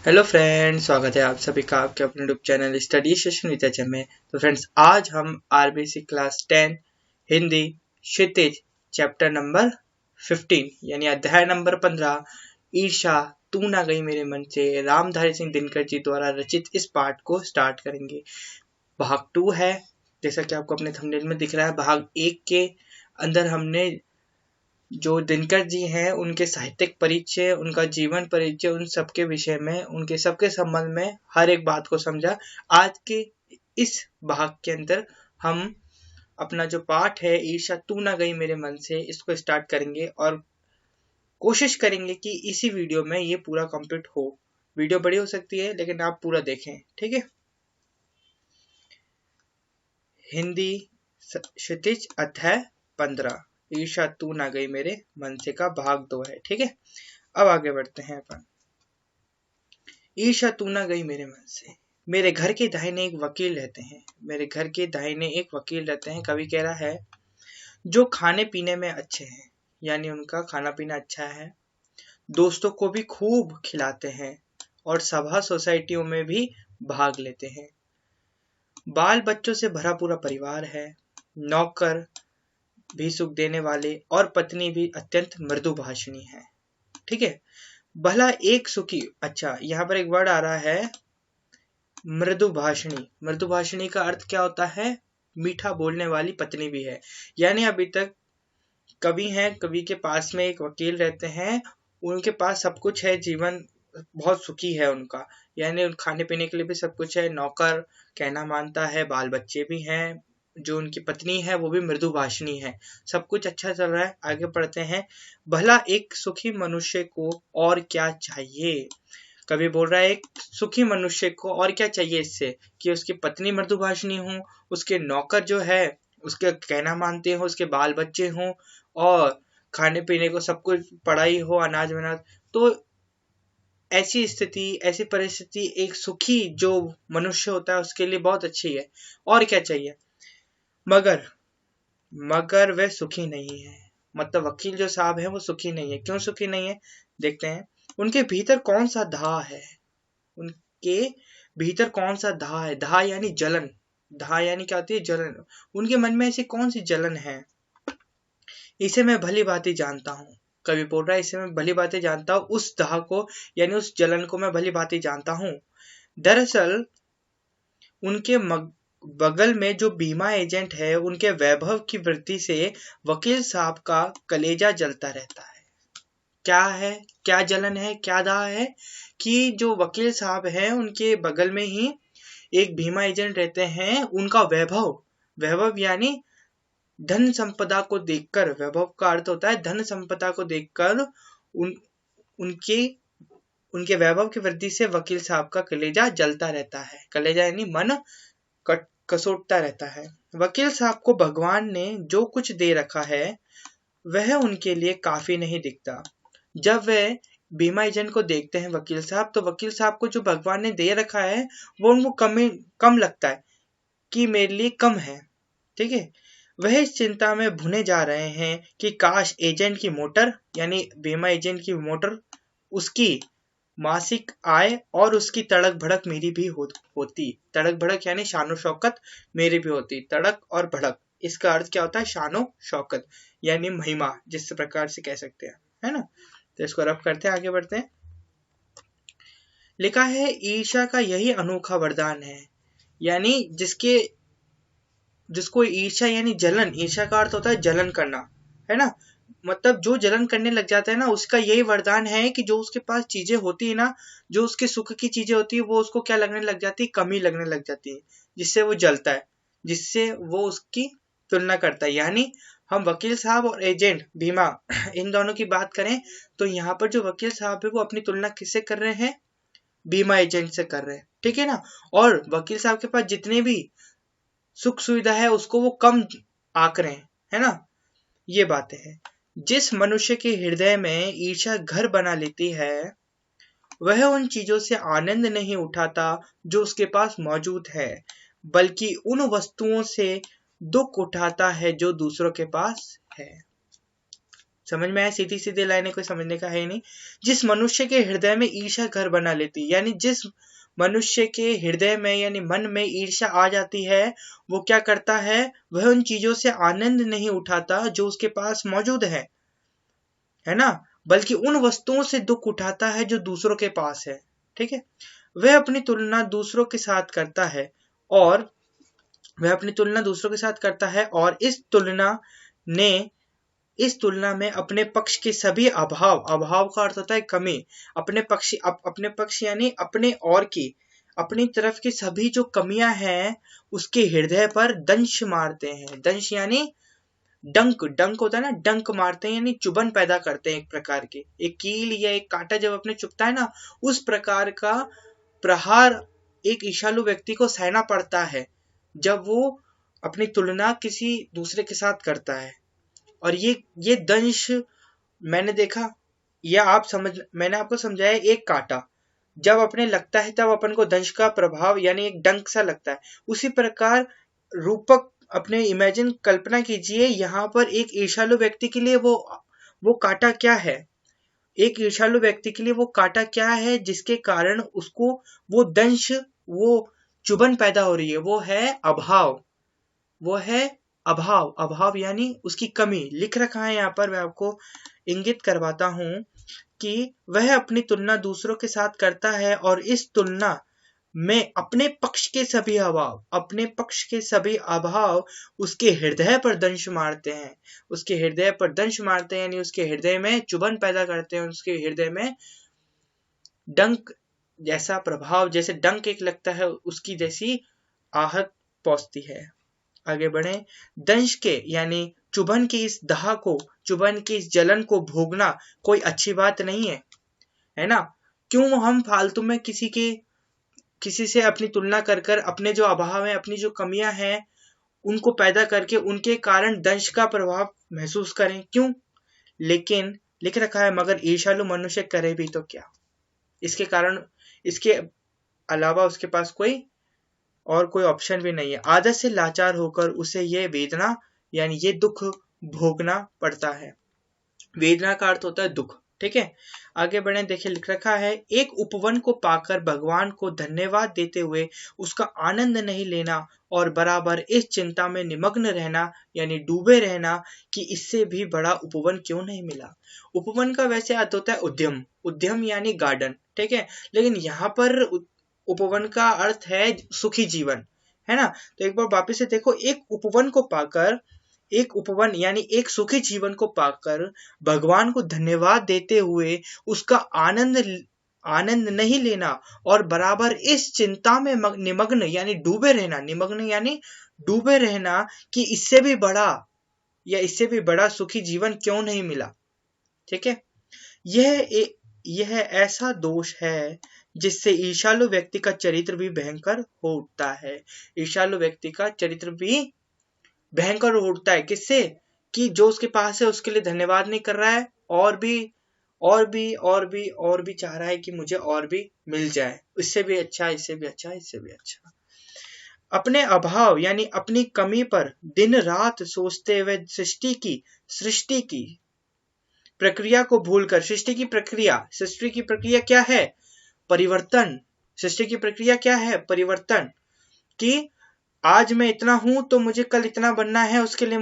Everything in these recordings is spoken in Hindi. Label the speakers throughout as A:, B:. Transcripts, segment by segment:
A: हेलो फ्रेंड्स, स्वागत है आप सभी का आपके अपने YouTube channel study session with HM में। तो फ्रेंड्स, आज हम आरबीसी क्लास 10 हिंदी क्षितिज चैप्टर नंबर 15 यानी अध्याय नंबर 15 ईर्षा तू ना गई मेरे मन से रामधारी सिंह दिनकर जी द्वारा रचित इस पाठ को स्टार्ट करेंगे। भाग 2 है, जैसा कि आपको अपने थंबनेल में दिख रहा है। भाग 1 के अंदर हमने जो दिनकर जी हैं उनके साहित्यिक परिचय, उनका जीवन परिचय, उन सबके विषय में, उनके सबके संबंध में हर एक बात को समझा। आज के इस भाग के अंदर हम अपना जो पाठ है ईर्षा तू ना गई मेरे मन से, इसको स्टार्ट करेंगे और कोशिश करेंगे कि इसी वीडियो में ये पूरा कंप्लीट हो। वीडियो बड़ी हो सकती है लेकिन आप पूरा देखें, ठीक है। हिंदी क्षितिज अध्याय 15 ईर्षा तू ना गई मेरे मन से का भाग 2 है, ठीक है। अब आगे बढ़ते हैं अपन। ईर्षा तू ना गई मेरे मन से। मेरे घर के दाहिने एक वकील रहते हैं। मेरे घर के दाहिने एक वकील रहते हैं। कवि कह रहा है जो खाने पीने में अच्छे हैं, यानी उनका खाना पीना अच्छा है, दोस्तों को भी खूब खिलाते हैं और सभा सोसाइटियों में भी भाग लेते हैं। बाल बच्चों से भरा पूरा परिवार है। नौकर भी सुख देने वाले और पत्नी भी अत्यंत मृदुभाषिणी है, ठीक है। भला एक सुखी, अच्छा यहाँ पर एक वर्ड आ रहा है मृदुभाषिणी। मृदुभाषिणी का अर्थ क्या होता है? मीठा बोलने वाली पत्नी भी है। यानी अभी तक कवि हैं, कवि के पास में एक वकील रहते हैं, उनके पास सब कुछ है, जीवन बहुत सुखी है उनका, यानी खाने पीने के लिए भी सब कुछ है, नौकर कहना मानता है, बाल बच्चे भी हैं, जो उनकी पत्नी है वो भी मृदुभाषिणी है, सब कुछ अच्छा चल रहा है। आगे पढ़ते हैं। भला एक सुखी मनुष्य को और क्या चाहिए? कवि बोल रहा है एक सुखी मनुष्य को और क्या चाहिए इससे, कि उसकी पत्नी मृदुभाषिणी हो, उसके नौकर जो है उसके कहना मानते हो, उसके बाल बच्चे हों और खाने पीने को सब कुछ, पढ़ाई हो, अनाज वनाज। तो ऐसी स्थिति, ऐसी परिस्थिति एक सुखी जो मनुष्य होता है उसके लिए बहुत अच्छी है। और क्या चाहिए? मगर मगर वह सुखी नहीं है। मतलब वकील जो साहब है वो सुखी नहीं है। क्यों सुखी नहीं है? देखते हैं। उनके भीतर कौन सा दाह है? उनके भीतर कौन सा दाह है? दाह यानी जलन। दाह यानी क्या होती है? जलन। उनके मन में ऐसी कौन सी जलन है? इसे मैं भली भांति जानता हूँ। कवि बोल रहा है इसे मैं भली भांति जानता हूँ, उस दाह को यानी उस जलन को मैं भली भांति जानता हूँ। दरअसल उनके बगल में जो बीमा एजेंट है, उनके वैभव की वृद्धि से वकील साहब का कलेजा जलता रहता है। क्या है? क्या जलन है? क्या दाह है? कि जो वकील साहब हैं उनके बगल में ही एक बीमा एजेंट रहते हैं, उनका वैभव, वैभव यानी धन संपदा को देखकर, वैभव का अर्थ होता है धन संपदा को देखकर उनके उनके वैभव की वृद्धि से वकील साहब का कलेजा जलता रहता है। कलेजा यानी मन कसोटता रहता है। वकील साहब को भगवान ने जो कुछ दे रखा है वह उनके लिए काफी नहीं दिखता। जब वह बीमा एजेंट को देखते हैं वकील साहब, तो वकील साहब को जो भगवान ने दे रखा है वो उनको कम लगता है, कि मेरे लिए कम है, ठीक है। वह इस चिंता में भुने जा रहे हैं कि काश एजेंट की मोटर, यानी बीमा एजेंट की मोटर, उसकी मासिक आय और उसकी तड़क भड़क मेरी भी होती। तड़क भड़क यानी शानो शौकत मेरी भी होती। तड़क और भड़क, इसका अर्थ क्या होता है? शानो शौकत यानी महिमा, जिस प्रकार से कह सकते हैं, है ना। तो इसको रब करते हैं, आगे बढ़ते हैं। लिखा है ईर्ष्या का यही अनोखा वरदान है, यानी जिसको ईर्ष्या यानी जलन, ईर्ष्या का अर्थ होता है जलन करना, है ना। मतलब जो जलन करने लग जाता है ना, उसका यही वरदान है कि जो उसके पास चीजें होती है ना, जो उसके सुख की चीजें होती है, वो उसको क्या लगने लग जाती है? कमी लगने लग जाती है, जिससे वो जलता है, जिससे वो उसकी तुलना करता है। यानी हम वकील साहब और एजेंट बीमा इन दोनों की बात करें तो यहाँ पर जो वकील साहब है वो अपनी तुलना किससे कर रहे हैं? बीमा एजेंट से कर रहे हैं, ठीक है ना। और वकील साहब के पास जितने भी सुख सुविधा है उसको वो कम आंक रहे हैं, है ना। ये बातें हैं। जिस मनुष्य के हृदय में ईर्ष्या घर बना लेती है, वह उन चीजों से आनंद नहीं उठाता जो उसके पास मौजूद है, बल्कि उन वस्तुओं से दुख उठाता है जो दूसरों के पास है। समझ में आया? सीधी सीधी लाइनें कोई समझने का है ही नहीं। जिस मनुष्य के हृदय में ईर्ष्या घर बना लेती, यानी जिस मनुष्य के हृदय में यानी मन में ईर्ष्या आ जाती है, वो क्या करता है, वह उन चीजों से आनंद नहीं उठाता जो उसके पास मौजूद है ना, बल्कि उन वस्तुओं से दुख उठाता है जो दूसरों के पास है। ठीक है, वह अपनी तुलना दूसरों के साथ करता है और इस तुलना में अपने पक्ष के सभी अभाव का अर्थ होता है कमी, अपने पक्ष यानी अपने और की अपनी तरफ की सभी जो कमियां हैं उसके हृदय पर दंश मारते हैं। दंश यानी डंक होता है ना, डंक मारते हैं यानी चुभन पैदा करते हैं। एक प्रकार की एक कील या एक कांटा जब अपने चुभता है ना, उस प्रकार का प्रहार एक ईर्ष्यालु व्यक्ति को सहना पड़ता है जब वो अपनी तुलना किसी दूसरे के साथ करता है। और ये दंश मैंने देखा, या मैंने आपको समझाया, एक कांटा जब अपने लगता है तब अपन को दंश का प्रभाव यानी एक डंक सा लगता है। उसी प्रकार रूपक अपने इमेजिन कल्पना कीजिए, यहाँ पर एक ईर्ष्यालु व्यक्ति के लिए वो कांटा क्या है, एक ईर्ष्यालु व्यक्ति के लिए वो कांटा क्या है जिसके कारण उसको वो दंश, वो चुभन पैदा हो रही है, वो है अभाव यानी उसकी कमी। लिख रखा है यहाँ पर, मैं आपको इंगित करवाता हूं कि वह अपनी तुलना दूसरों के साथ करता है और इस तुलना में अपने पक्ष के सभी अभाव उसके हृदय पर दंश मारते हैं, यानी उसके हृदय में चुभन पैदा करते हैं, उसके हृदय में डंक जैसा प्रभाव, जैसे डंक एक लगता है उसकी जैसी आहत पहुंचती है। आगे बढ़े। दंश के यानी चुभन की इस जलन को भोगना कोई अच्छी बात नहीं है ना। क्यों हम फालतू में किसी से अपनी तुलना कर अपने जो अभाव है, अपनी जो कमियां हैं, उनको पैदा करके उनके कारण दंश का प्रभाव महसूस करें? क्यों? लेकिन लिख रखा है, मगर ईर्ष्यालु मनुष्य करे भी तो क्या। इसके अलावा उसके पास कोई ऑप्शन भी नहीं है। आदत से लाचार होकर उसे ये वेदना यानी ये दुख भोगना पड़ता है। वेदना का अर्थ होता है दुख। ठीक है, आगे बढ़े। देखिए, लिख रखा है, एक उपवन को पाकर भगवान को धन्यवाद देते हुए उसका आनंद नहीं लेना और बराबर इस चिंता में निमग्न रहना यानी डूबे रहना कि इससे भी बड़ा उपवन क्यों नहीं मिला। उपवन का वैसे अर्थ होता है उद्यम यानी गार्डन। ठीक है, लेकिन यहाँ पर उपवन का अर्थ है सुखी जीवन, है ना। तो एक बार वापस से देखो, एक उपवन यानी एक सुखी जीवन को पाकर भगवान को धन्यवाद देते हुए उसका आनंद नहीं लेना और बराबर इस चिंता में निमग्न यानी डूबे रहना कि इससे भी बड़ा सुखी जीवन क्यों नहीं मिला। ठीक है, यह ऐसा दोष है जिससे ईर्ष्यालु व्यक्ति का चरित्र भी भयंकर हो उठता है। ईर्ष्यालु व्यक्ति का चरित्र भी भयंकर हो उठता है। किससे? कि जो उसके पास है उसके लिए धन्यवाद नहीं कर रहा है, और भी चाह रहा है कि मुझे और भी मिल जाए, इससे भी अच्छा। अपने अभाव यानी अपनी कमी पर दिन रात सोचते हुए सृष्टि की प्रक्रिया को भूलकर, सृष्टि की प्रक्रिया क्या है? परिवर्तन। सृष्टि की प्रक्रिया क्या है? परिवर्तन। कि आज मैं इतना हूं तो मुझे कल इतना बनना है, उसके लिए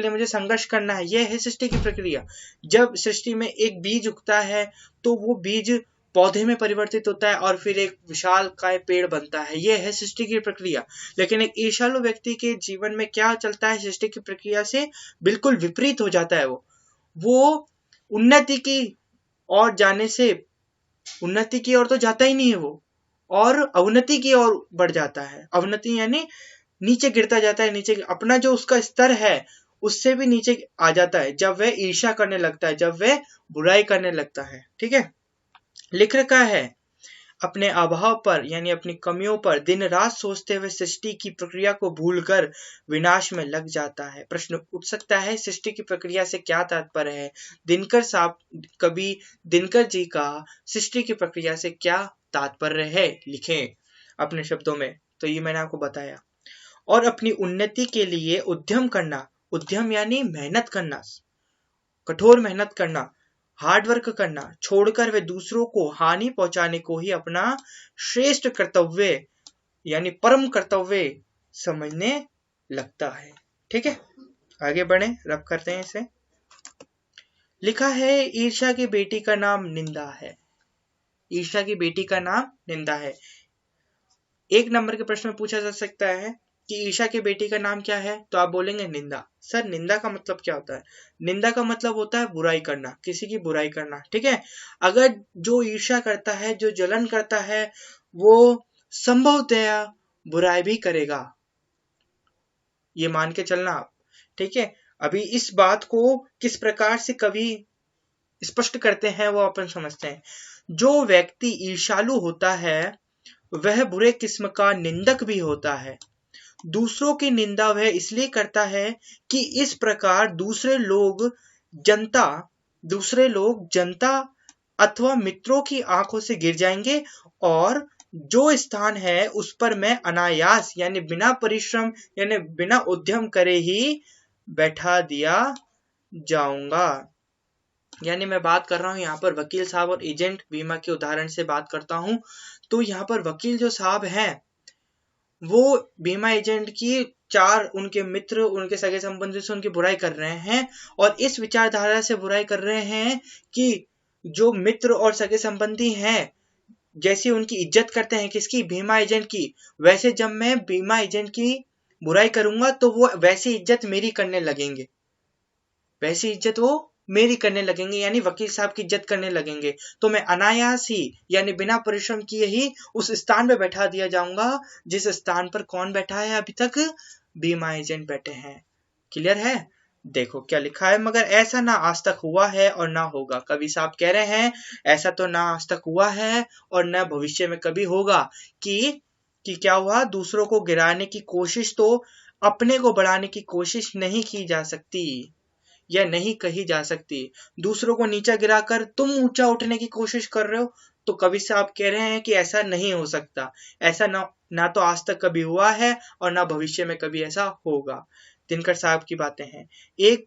A: मुझे संघर्ष करना है। यह है सृष्टि की प्रक्रिया। जब सृष्टि में एक बीज उगता है तो वो बीज पौधे में परिवर्तित होता है और फिर एक विशालकाय पेड़ बनता है। यह है सृष्टि की प्रक्रिया। लेकिन एक ईर्ष्यालु व्यक्ति के जीवन में क्या चलता है? सृष्टि की प्रक्रिया से बिल्कुल विपरीत हो जाता है। वो उन्नति की ओर तो जाता ही नहीं है, वो और अवनति की ओर बढ़ जाता है। अवनति यानी नीचे गिरता जाता है, नीचे अपना जो उसका स्तर है उससे भी नीचे आ जाता है जब वह ईर्ष्या करने लगता है, जब वह बुराई करने लगता है। ठीक है, लिख रखा है, अपने अभाव पर यानी अपनी कमियों पर दिन रात सोचते हुए सृष्टि की प्रक्रिया को भूलकर विनाश में लग जाता है। प्रश्न उठ सकता है, सृष्टि की प्रक्रिया से क्या तात्पर्य है? दिनकर जी का सृष्टि की प्रक्रिया से क्या तात्पर्य है, लिखें अपने शब्दों में। तो ये मैंने आपको बताया। और अपनी उन्नति के लिए उद्यम करना, उद्यम यानी मेहनत करना, कठोर मेहनत करना, हार्ड वर्क करना छोड़कर वे दूसरों को हानि पहुंचाने को ही अपना श्रेष्ठ कर्तव्य यानी परम कर्तव्य समझने लगता है। ठीक है, आगे बढ़े, रब करते हैं इसे। लिखा है ईर्ष्या की बेटी का नाम निंदा है। ईर्ष्या की बेटी का नाम निंदा है। एक नंबर के प्रश्न में पूछा जा सकता है कि ईर्ष्या की बेटी का नाम क्या है, तो आप बोलेंगे निंदा। सर निंदा का मतलब क्या होता है? निंदा का मतलब होता है बुराई करना, किसी की बुराई करना। ठीक है, अगर जो ईर्ष्या करता है, जो जलन करता है, वो संभवतया बुराई भी करेगा, ये मान के चलना आप। ठीक है, अभी इस बात को किस प्रकार से कवि स्पष्ट करते हैं वो अपन समझते हैं। जो व्यक्ति ईर्ष्यालु होता है वह बुरे किस्म का निंदक भी होता है। दूसरों की निंदा वह इसलिए करता है कि इस प्रकार दूसरे लोग जनता अथवा मित्रों की आंखों से गिर जाएंगे और जो स्थान है उस पर मैं अनायास यानी बिना परिश्रम यानी बिना उद्यम करे ही बैठा दिया जाऊंगा। यानी मैं बात कर रहा हूं यहाँ पर वकील साहब और एजेंट बीमा के उदाहरण से बात करता हूं। तो यहाँ पर वकील जो साहब हैं वो बीमा एजेंट की चार उनके मित्र, उनके सगे संबंधी से उनकी बुराई कर रहे हैं और इस विचारधारा से बुराई कर रहे हैं कि जो मित्र और सगे संबंधी हैं जैसी उनकी इज्जत करते हैं, किसकी? बीमा एजेंट की, वैसे जब मैं बीमा एजेंट की बुराई करूंगा तो वो वैसी इज्जत मेरी करने लगेंगे, वैसी इज्जत वो मेरी करने लगेंगे, यानी वकील साहब की इज्जत करने लगेंगे। तो मैं अनायास ही यानी बिना परिश्रम किए ही उस स्थान पे बैठा दिया जाऊंगा जिस स्थान पर कौन बैठा है अभी तक? बीमा एजेंट बैठे हैं। क्लियर है? देखो क्या लिखा है, मगर ऐसा ना आज तक हुआ है और ना होगा। कवि साहब कह रहे हैं ऐसा तो ना आज तक हुआ है और न भविष्य में कभी होगा कि क्या हुआ, दूसरों को गिराने की कोशिश तो अपने को बढ़ाने की कोशिश नहीं की जा सकती या नहीं कही जा सकती। दूसरों को नीचा गिराकर तुम ऊंचा उठने की कोशिश कर रहे हो, तो कवि साहब कह रहे हैं कि ऐसा नहीं हो सकता। ऐसा ना तो आज तक कभी हुआ है और ना भविष्य में कभी ऐसा होगा। दिनकर साहब की बातें हैं। एक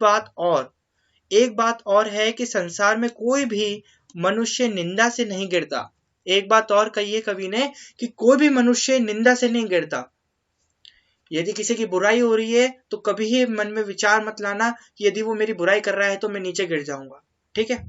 A: बात और है कि संसार में कोई भी मनुष्य निंदा से नहीं गिरता। एक बात और कही है कवि ने कि कोई भी मनुष्य निंदा से नहीं गिरता। यदि किसी की बुराई हो रही है तो कभी ही मन में विचार मत लाना कि यदि वो मेरी बुराई कर रहा है तो मैं नीचे गिर जाऊंगा। ठीक है,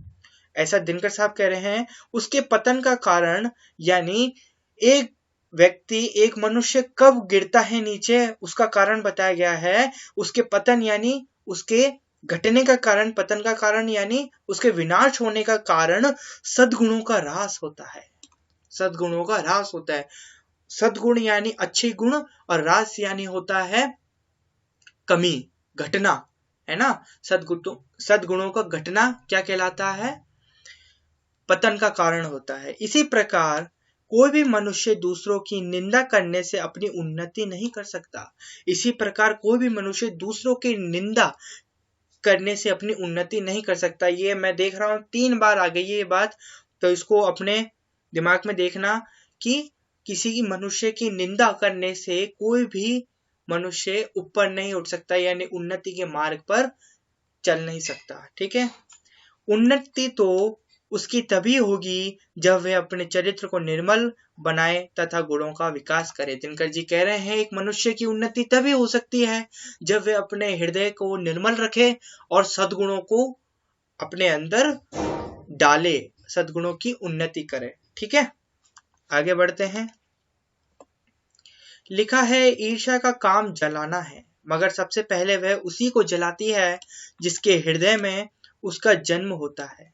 A: ऐसा दिनकर साहब कह रहे हैं। उसके पतन का कारण यानी एक व्यक्ति, एक मनुष्य कब गिरता है नीचे, उसका कारण बताया गया है। उसके पतन यानी उसके घटने का कारण, पतन का कारण यानी उसके विनाश होने का कारण सद्गुणों का ह्रास होता है। सद्गुणों का ह्रास होता है। सद्गुण यानी अच्छे गुण और ह्रास यानी होता है कमी, घटना, है ना। सद्गुणों का घटना क्या कहलाता है? पतन का कारण होता है। इसी प्रकार कोई भी मनुष्य दूसरों की निंदा करने से अपनी उन्नति नहीं कर सकता। इसी प्रकार कोई भी मनुष्य दूसरों की निंदा करने से अपनी उन्नति नहीं कर सकता। ये मैं देख रहा हूं 3 बार आ गई ये बात, तो इसको अपने दिमाग में देखना कि किसी की मनुष्य की निंदा करने से कोई भी मनुष्य ऊपर नहीं उठ सकता, यानी उन्नति के मार्ग पर चल नहीं सकता। ठीक है, उन्नति तो उसकी तभी होगी जब वह अपने चरित्र को निर्मल बनाए तथा गुणों का विकास करे। दिनकर जी कह रहे हैं एक मनुष्य की उन्नति तभी हो सकती है जब वह अपने हृदय को निर्मल रखे और सद्गुणों को अपने अंदर डाले, सद्गुणों की उन्नति करे। ठीक है, आगे बढ़ते हैं। लिखा है ईर्ष्या का काम जलाना है, मगर सबसे पहले वह उसी को जलाती है जिसके हृदय में उसका जन्म होता है।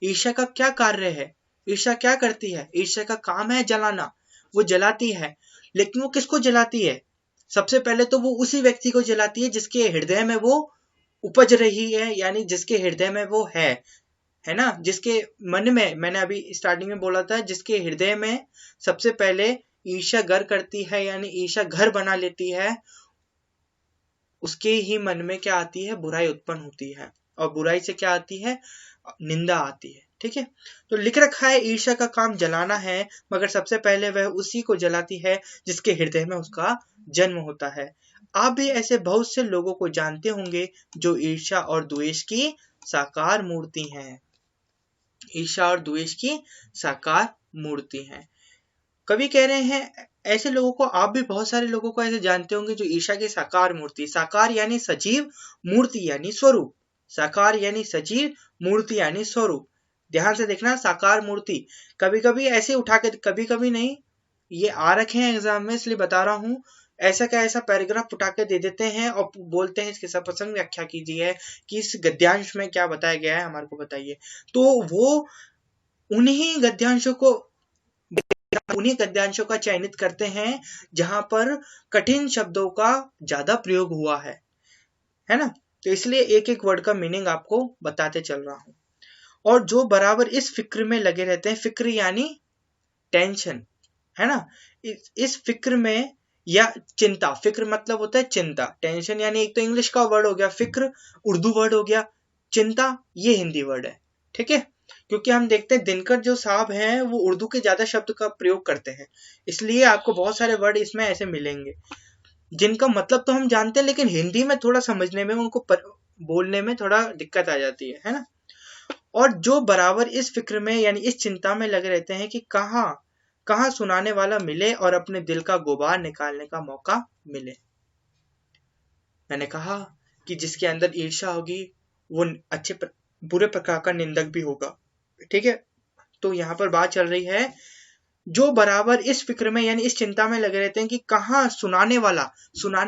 A: ईर्ष्या का क्या कार्य है? ईर्ष्या क्या करती है? ईर्ष्या का काम है जलाना, वो जलाती है। लेकिन वो किसको जलाती है? सबसे पहले तो वो उसी व्यक्ति को जलाती है जिसके हृदय में वो उपज रही है, यानी जिसके हृदय में वो है ना, जिसके मन में, मैंने अभी स्टार्टिंग में बोला था, जिसके हृदय में सबसे पहले ईर्ष्या घर करती है, यानी ईर्ष्या घर बना लेती है, उसके ही मन में क्या आती है? बुराई उत्पन्न होती है, और बुराई से क्या आती है? निंदा आती है। ठीक है, तो लिख रखा है ईर्ष्या का काम जलाना है, मगर सबसे पहले वह उसी को जलाती है जिसके हृदय में उसका जन्म होता है। आप भी ऐसे बहुत से लोगों को जानते होंगे जो ईर्ष्या और द्वेष की साकार मूर्ति हैं। ईर्ष्या और द्वेष की साकार मूर्ति हैं। कवि कह रहे हैं ऐसे लोगों को, आप भी बहुत सारे लोगों को ऐसे जानते होंगे जो ईर्ष्या की साकार मूर्ति, साकार यानी सजीव, मूर्ति यानी स्वरूप, साकार यानी सजीव, मूर्ति यानी स्वरूप। ध्यान से देखना, साकार मूर्ति कभी कभी ऐसे उठा के, कभी कभी नहीं, ये आ रखे हैं एग्जाम में इसलिए बता रहा हूं, ऐसा का ऐसा पैराग्राफ उठा के दे देते हैं और बोलते हैं इसके सप्रसंग व्याख्या कीजिए कि इस गद्यांश में क्या बताया गया है हमारे को बताइए। तो वो उन्हीं गद्यांशों का चयनित करते हैं जहां पर कठिन शब्दों का ज्यादा प्रयोग हुआ है ना। तो इसलिए एक एक वर्ड का मीनिंग आपको बताते चल रहा हूं। और जो बराबर इस फिक्र में लगे रहते हैं, फिक्र यानी टेंशन, है ना, इस फिक्र में, या चिंता, फिक्र मतलब होता है चिंता, टेंशन यानी एक तो इंग्लिश का वर्ड हो गया, फिक्र उर्दू वर्ड हो गया, चिंता ये हिंदी वर्ड है, ठीक है। क्योंकि हम देखते हैं दिनकर जो साहब हैं वो उर्दू के ज्यादा शब्द का प्रयोग करते हैं, इसलिए आपको बहुत सारे वर्ड इसमें ऐसे मिलेंगे जिनका मतलब तो हम जानते हैं लेकिन हिंदी में थोड़ा समझने में, उनको बोलने में थोड़ा दिक्कत आ जाती है ना। और जो बराबर इस फिक्र में यानी इस चिंता में लगे रहते हैं कि कहाँ सुनाने वाला मिले और अपने दिल का गुबार निकालने का मौका मिले। मैंने कहा कि जिसके अंदर ईर्ष्या होगी वो बुरे प्रकार का निंदक भी होगा, ठीक है। तो यहाँ पर बात चल रही है, जो बराबर इस फिक्र में यानी इस चिंता में लगे रहते हैं कि कहाँ सुनाने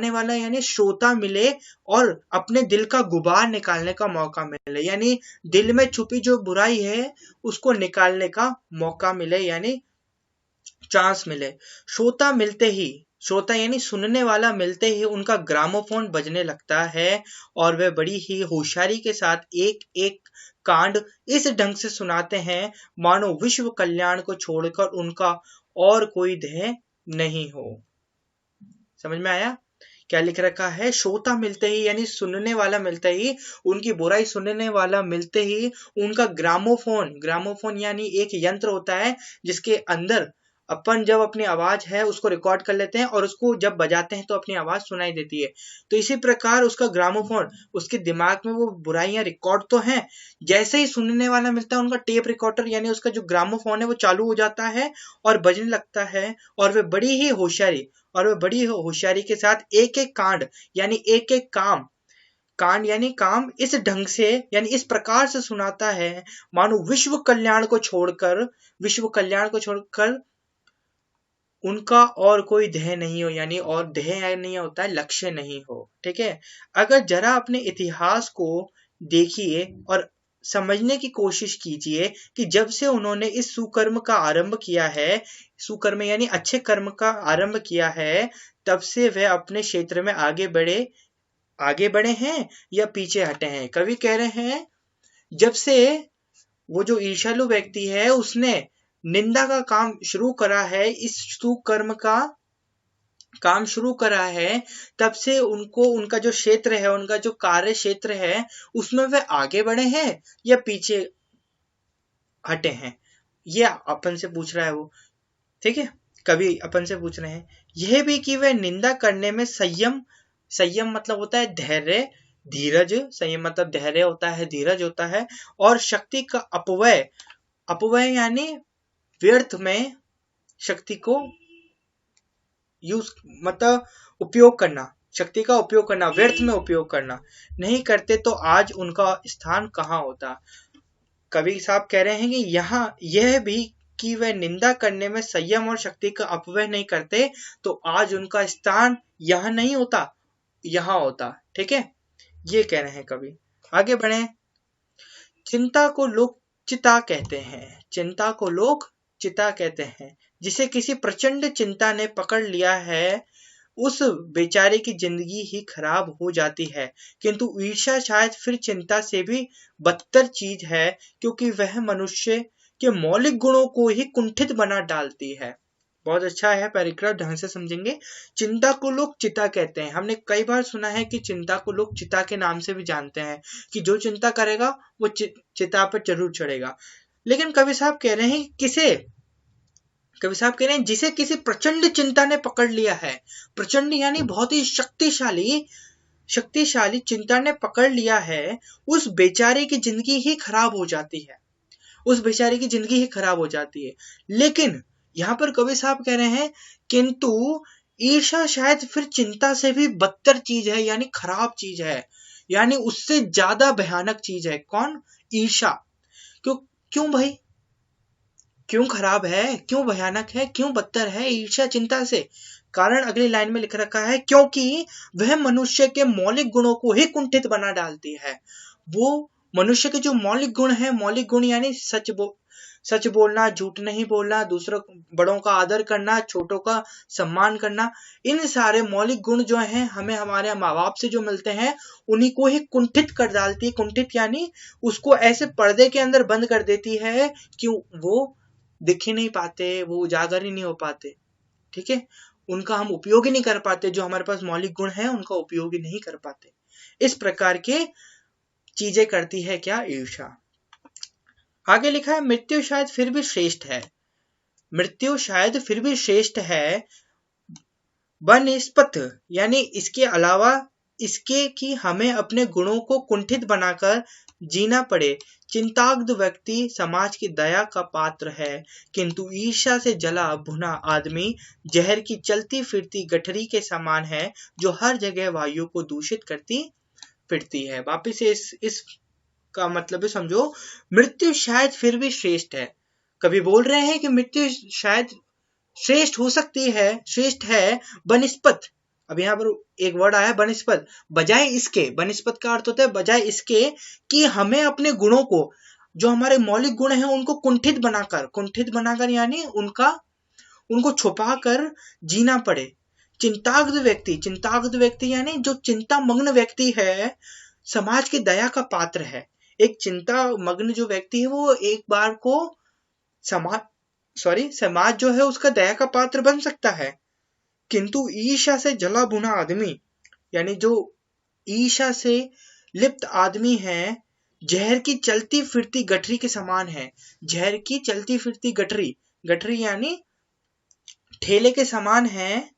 A: वाला यानी श्रोता मिले और अपने दिल का गुबार निकालने का मौका मिले, यानी दिल में छुपी जो बुराई है उसको निकालने का मौका मिले, यानी चांस मिले। श्रोता यानी सुनने वाला मिलते ही उनका ग्रामोफोन बजने लगता है और वे बड़ी ही होशियारी के साथ एक एक कांड इस ढंग से सुनाते हैं मानो विश्व कल्याण को छोड़कर उनका और कोई ध्येय नहीं हो। समझ में आया क्या लिख रखा है? श्रोता मिलते ही यानी सुनने वाला मिलते ही, उनकी बुराई सुनने वाला मिलते ही उनका ग्रामोफोन यानी एक यंत्र होता है जिसके अंदर अपन जब अपनी आवाज है उसको रिकॉर्ड कर लेते हैं और उसको जब बजाते हैं तो अपनी आवाज सुनाई देती है। तो इसी प्रकार उसका ग्रामोफोन, उसके दिमाग में वो बुराइयां रिकॉर्ड तो हैं, जैसे ही सुनने वाला मिलता है उनका टेप रिकॉर्डर यानी उसका जो ग्रामोफोन है वो चालू हो जाता है और बजने लगता है और वे बड़ी ही होशियारी के साथ एक एक कांड यानी एक एक कांड यानी काम इस ढंग से यानी इस प्रकार से सुनाता है मानो विश्व कल्याण को छोड़कर उनका और कोई ध्येय नहीं हो, यानी और ध्येय नहीं होता है, लक्ष्य नहीं हो, ठीक है। अगर जरा अपने इतिहास को देखिए और समझने की कोशिश कीजिए कि जब से उन्होंने इस सुकर्म का आरंभ किया है, सुकर्म यानी अच्छे कर्म का आरंभ किया है, तब से वे अपने क्षेत्र में आगे बढ़े हैं या पीछे हटे हैं। कवि कह रहे हैं जब से वो जो ईर्ष्यालु व्यक्ति है उसने निंदा का काम शुरू करा है, इस सुकर्म का काम शुरू करा है, तब से उनका जो क्षेत्र है, उनका जो कार्य क्षेत्र है उसमें वे आगे बढ़े हैं या पीछे हटे हैं, ये अपन से पूछ रहा है वो, ठीक है। कभी अपन से पूछ रहे हैं यह भी कि वे निंदा करने में संयम मतलब होता है धैर्य, धीरज, संयम मतलब धैर्य होता है, धीरज होता है, और शक्ति का अपव्यय यानी व्यर्थ में शक्ति को यूज मतलब उपयोग करना, शक्ति का उपयोग करना, व्यर्थ में उपयोग करना नहीं करते तो आज उनका स्थान कहाँ होता। कवि साहब कह रहे हैं कि यह भी कि वे निंदा करने में संयम और शक्ति का अपव्यय नहीं करते तो आज उनका स्थान यहाँ नहीं होता, यहाँ होता, ठीक है। ये कह रहे हैं कवि। आगे बढ़े। चिंता को लोग चिता कहते हैं, जिसे किसी प्रचंड चिंता ने पकड़ लिया है उस बेचारे की जिंदगी ही खराब हो जाती है। किंतु ईर्ष्या शायद फिर चिंता से भी बदतर चीज है, क्योंकि वह मनुष्य के मौलिक गुणों को ही कुंठित बना डालती है। बहुत अच्छा है पैराग्राफ, ढंग से समझेंगे। चिंता को लोग चिता कहते हैं। हमने कई बार सुना है कि चिंता को लोग चिता के नाम से भी जानते हैं कि जो चिंता करेगा वो चिता पर जरूर चढ़ेगा। लेकिन कवि साहब कह रहे हैं जिसे किसी प्रचंड चिंता ने पकड़ लिया है। प्रचंड यानी बहुत ही शक्तिशाली शक्तिशाली चिंता ने पकड़ लिया है, उस बेचारे की जिंदगी ही खराब हो जाती है, उस बेचारे की जिंदगी ही खराब हो जाती है। लेकिन यहाँ पर कवि साहब कह रहे हैं किंतु ईर्ष्या शायद फिर चिंता से भी बदतर चीज है, यानी खराब चीज है, यानी उससे ज्यादा भयानक चीज है। कौन? ईर्ष्या। क्यों? क्यों भाई? क्यों खराब है, क्यों भयानक है, क्यों बदतर है ईर्ष्या चिंता से? कारण अगली लाइन में लिख रखा है, क्योंकि वह मनुष्य के मौलिक गुणों को ही कुंठित बना डालती है। वो मनुष्य के जो मौलिक गुण है, मौलिक गुण यानी सच बोलना, झूठ नहीं बोलना, दूसरों बड़ों का आदर करना, छोटों का सम्मान करना, इन सारे मौलिक गुण जो हैं हमें हमारे माँ बाप से जो मिलते हैं, उन्हीं को ही कुंठित कर डालती है। कुंठित यानी उसको ऐसे पर्दे के अंदर बंद कर देती है कि वो दिख ही नहीं पाते, वो उजागर ही नहीं हो पाते। ठीक है, उनका हम उपयोग ही नहीं कर पाते, जो हमारे पास मौलिक गुण है उनका उपयोग ही नहीं कर पाते। इस प्रकार के चीजें करती है क्या? ईर्ष्या। आगे लिखा है, मृत्यु शायद फिर भी श्रेष्ठ है। मृत्यु शायद फिर भी श्रेष्ठ है बनिस्पत, यानी इसके अलावा इसके कि हमें अपने गुणों को कुंठित बनाकर जीना पड़े। चिंताग्ध व्यक्ति समाज की दया का पात्र है, किंतु ईर्ष्या से जला भुना आदमी जहर की चलती फिरती गठरी के समान है, जो हर जगह वायु को दूषित करती फिरती है। वापिस इस का मतलब है समझो, मृत्यु शायद फिर भी श्रेष्ठ है। कभी बोल रहे हैं कि मृत्यु शायद श्रेष्ठ हो सकती है, श्रेष्ठ है बनिस्पत। अब यहाँ पर एक वर्ड आया बनिस्पत, बजाय इसके। बनिस्पत का अर्थ होता है बजाय इसके कि हमें अपने गुणों को, जो हमारे मौलिक गुण हैं, उनको कुंठित बनाकर यानी उनको छुपा कर जीना पड़े। चिंताग्ध व्यक्ति यानी जो चिंता मग्न व्यक्ति है, समाज की दया का पात्र है। एक चिंता मग्न जो व्यक्ति है वो एक बार को समाज जो है उसका दया का पात्र बन सकता है, किंतु ईर्ष्या से जला भुना आदमी, यानी जो ईर्ष्या से लिप्त आदमी है, जहर की चलती फिरती गठरी के समान है। जहर की चलती फिरती गठरी यानी ठेले के समान है,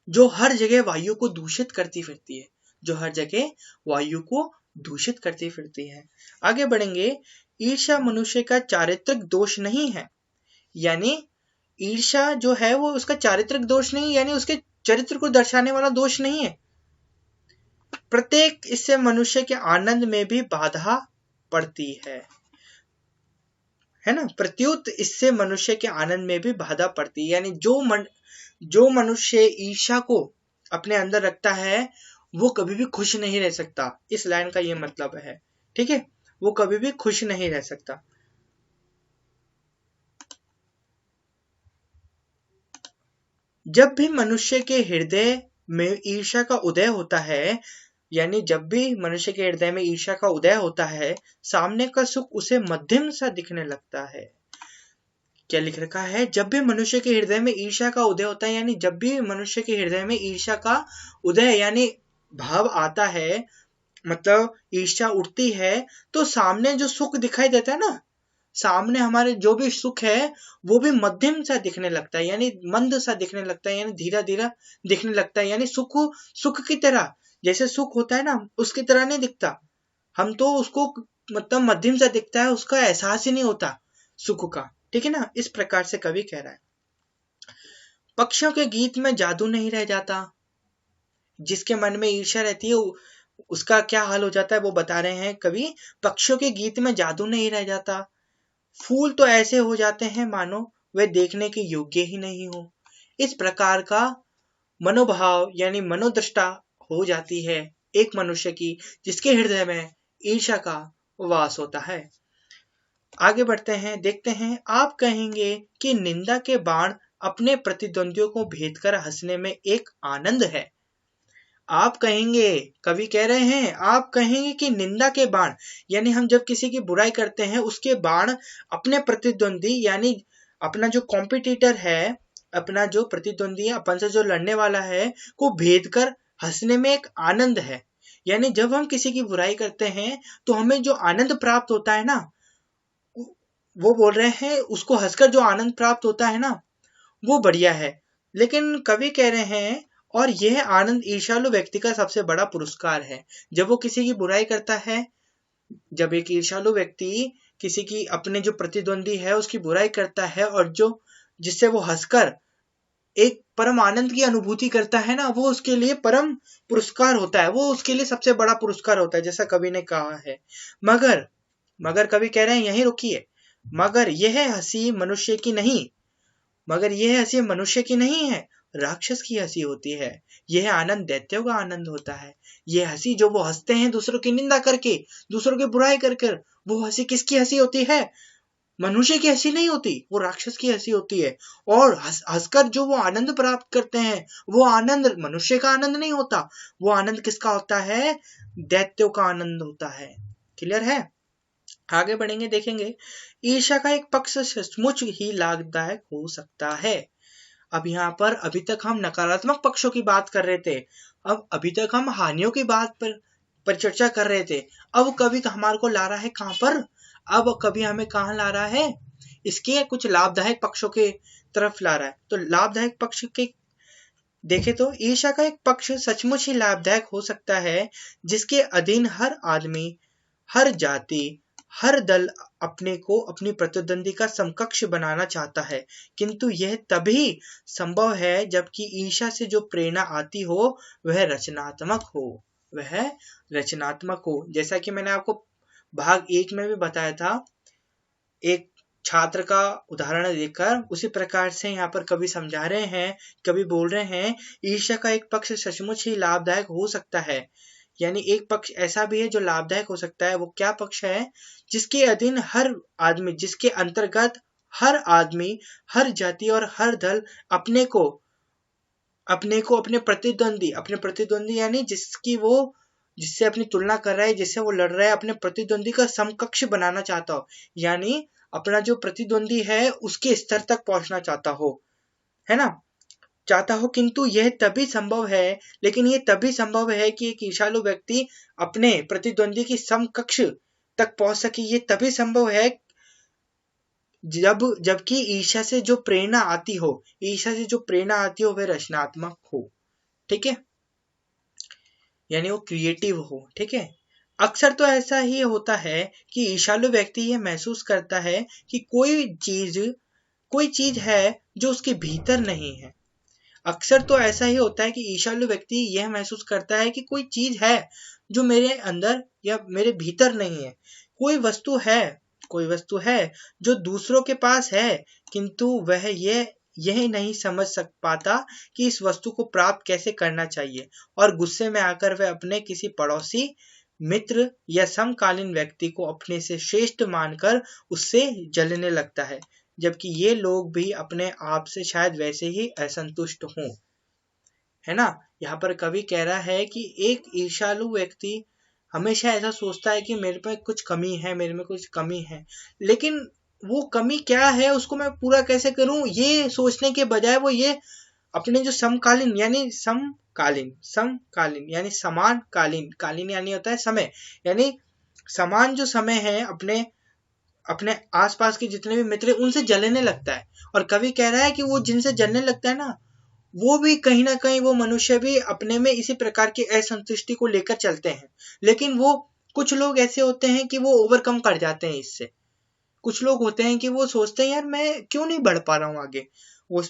A: जो हर जगह वायु को दूषित करती फिरती है, जो हर जगह वायु को दूषित करती फिरती है। आगे बढ़ेंगे, ईर्ष्या मनुष्य का चारित्रिक दोष नहीं है, यानी ईर्ष्या जो है वो उसका चारित्रिक दोष नहीं, यानी उसके चरित्र को दर्शाने वाला दोष नहीं है। प्रत्येक इससे मनुष्य के आनंद में भी बाधा पड़ती है ना। प्रत्युत इससे मनुष्य के आनंद में भी बाधा पड़ती है, यानी जो मनुष्य ईर्ष्या को अपने अंदर रखता है वो कभी भी खुश नहीं रह सकता। इस लाइन का ये मतलब है, ठीक है, वो कभी भी खुश नहीं रह सकता। जब भी मनुष्य के हृदय में ईर्ष्या का उदय होता है, यानी जब भी मनुष्य के हृदय में ईर्ष्या का उदय होता है, सामने का सुख उसे मध्यम सा दिखने लगता है। क्या लिख रखा है? जब भी मनुष्य के हृदय में ईर्ष्या का उदय होता है, यानी जब भी मनुष्य के हृदय में ईर्ष्या का उदय यानी भाव आता है, मतलब ईर्ष्या उठती है, तो सामने जो सुख दिखाई देता है ना, सामने हमारे जो भी सुख है वो भी मध्यम सा दिखने लगता है, यानी मंद सा दिखने लगता है, यानी धीरा धीरा दिखने लगता है। यानी सुख की तरह, जैसे सुख होता है ना उसकी तरह नहीं दिखता, हम तो उसको मतलब मध्यम सा दिखता है, उसका एहसास ही नहीं होता सुख का, ठीक है ना। इस प्रकार से कवि कह रहा है। पक्षियों के गीत में जादू नहीं रह जाता। जिसके मन में ईर्ष्या रहती है उसका क्या हाल हो जाता है वो बता रहे हैं कवि। पक्षियों के गीत में जादू नहीं रह जाता, फूल तो ऐसे हो जाते हैं मानो वे देखने के योग्य ही नहीं हो। इस प्रकार का मनोभाव यानी मनोदृष्टा हो जाती है एक मनुष्य की जिसके हृदय में ईर्ष्या का वास होता है। आगे बढ़ते हैं, देखते हैं। आप कहेंगे कि निंदा के बाण अपने प्रतिद्वंदियों को भेद कर हंसने में एक आनंद है। आप कहेंगे, कवि कह रहे हैं, आप कहेंगे कि निंदा के बाण यानी हम जब किसी की बुराई करते हैं उसके बाण अपने प्रतिद्वंदी यानी अपना जो कॉम्पिटिटर है, अपना जो प्रतिद्वंदी है, अपन से जो लड़ने वाला है, को भेद कर हंसने में एक आनंद है। यानी जब हम किसी की बुराई करते हैं तो हमें जो आनंद प्राप्त होता है ना, वो बोल रहे हैं उसको हंसकर जो आनंद प्राप्त होता है ना वो बढ़िया है। लेकिन कवि कह रहे हैं और यह आनंद ईर्ष्यालु व्यक्ति का सबसे बड़ा पुरस्कार है। जब वो किसी की बुराई करता है, जब एक ईर्ष्यालु व्यक्ति किसी की, अपने जो प्रतिद्वंदी है उसकी बुराई करता है और जो जिससे वो हंसकर एक परम आनंद की अनुभूति करता है ना, वो उसके लिए परम पुरस्कार होता है, वो उसके लिए सबसे बड़ा पुरस्कार होता है, जैसा कवि ने कहा है। मगर कवि कह रहे हैं, यहीं रुकिए, मगर यह हंसी मनुष्य की नहीं, मगर यह हंसी मनुष्य की नहीं है, राक्षस की हंसी होती है। यह आनंद दैत्यों का आनंद होता है। यह हंसी जो वो हंसते हैं दूसरों की निंदा करके, दूसरों की बुराई कर, वो हंसी किसकी हंसी होती है? मनुष्य की हंसी नहीं होती, वो राक्षस की हंसी होती है। और हंसकर जो वो आनंद प्राप्त करते हैं, वो आनंद मनुष्य का आनंद नहीं होता, वो आनंद किसका होता है? दैत्यों का आनंद होता है। क्लियर है? आगे बढ़ेंगे, देखेंगे ईर्ष्या का एक पक्ष सचमुच ही लाभदायक हो सकता है। अब यहाँ पर अभी तक हम नकारात्मक पक्षों की बात कर रहे थे, अब अभी तक हम हानियों की बात पर चर्चा कर रहे थे। अब कवि हमारे को ला रहा है कहाँ पर? अब कवि हमें कहाँ ला रहा है? इसके कुछ लाभदायक पक्षों के तरफ ला रहा है। तो लाभदायक पक्ष के देखे तो ईर्ष्या का एक पक्ष सचमुच ही लाभदायक हो सकता है, जिसके अधीन हर आदमी, हर जाति, हर दल अपने को अपनी प्रतिद्वंदी का समकक्ष बनाना चाहता है, किंतु यह तभी संभव है जबकि ईर्ष्या से जो प्रेरणा आती हो वह रचनात्मक हो, वह रचनात्मक हो। जैसा कि मैंने आपको भाग 1 में भी बताया था, एक छात्र का उदाहरण देकर, उसी प्रकार से यहाँ पर कवि समझा रहे हैं, कवि बोल रहे हैं ईर्ष्या का एक पक्ष सचमुच ही लाभदायक हो सकता है। यानी एक पक्ष ऐसा भी है जो लाभदायक हो सकता है। वो क्या पक्ष है? जिसके अधीन हर आदमी, जिसके अंतर्गत हर आदमी, हर जाति और हर दल अपने को अपने प्रतिद्वंदी यानी जिससे अपनी तुलना कर रहा है, जिससे वो लड़ रहा है, अपने प्रतिद्वंदी का समकक्ष बनाना चाहता हो, यानी अपना जो प्रतिद्वंदी है उसके स्तर तक पहुंचना चाहता हो, है ना, चाहता हो। किंतु यह तभी संभव है, लेकिन ये तभी संभव है कि एक ईर्ष्यालु व्यक्ति अपने प्रतिद्वंदी की समकक्ष तक पहुंच सके। ये तभी संभव है जबकि ईर्ष्या से जो प्रेरणा आती हो, वह रचनात्मक हो। ठीक है, यानी वो क्रिएटिव हो। ठीक है, अक्सर तो ऐसा ही होता है कि ईर्ष्यालु व्यक्ति यह महसूस करता है कि कोई चीज है जो उसके भीतर नहीं है। अक्सर तो ऐसा ही होता है कि ईर्ष्यालु व्यक्ति यह महसूस करता है कि कोई चीज है जो मेरे अंदर या मेरे भीतर नहीं है। कोई वस्तु है जो दूसरों के पास है, किंतु वह यह नहीं समझ पाता कि इस वस्तु को प्राप्त कैसे करना चाहिए, और गुस्से में आकर वह अपने किसी पड़ोसी, मित्र या समकालीन व्यक्ति को अपने से श्रेष्ठ मानकर उससे जलने लगता है, जबकि ये लोग भी अपने आप से शायद वैसे ही असंतुष्ट हों। है ना, यहाँ पर कवि कह रहा है कि एक ईर्ष्यालु व्यक्ति हमेशा ऐसा सोचता है कि मेरे में कुछ कमी है, लेकिन वो कमी क्या है उसको मैं पूरा कैसे करूं, ये सोचने के बजाय वो ये अपने जो समकालीन यानी कालीन यानी होता है समय, यानी समान जो समय है अपने आसपास के जितने भी मित्र उनसे जलने लगता है। और कवि कह रहा है कि वो जिनसे जलने लगता है ना, वो भी कहीं ना कहीं, वो मनुष्य भी अपने में इसी प्रकार की असंतुष्टि को लेकर चलते हैं। लेकिन वो कुछ लोग ऐसे होते हैं कि वो ओवरकम कर जाते हैं इससे। कुछ लोग होते हैं कि वो सोचते हैं यार मैं क्यों नहीं बढ़ पा रहा हूँ आगे, वो इस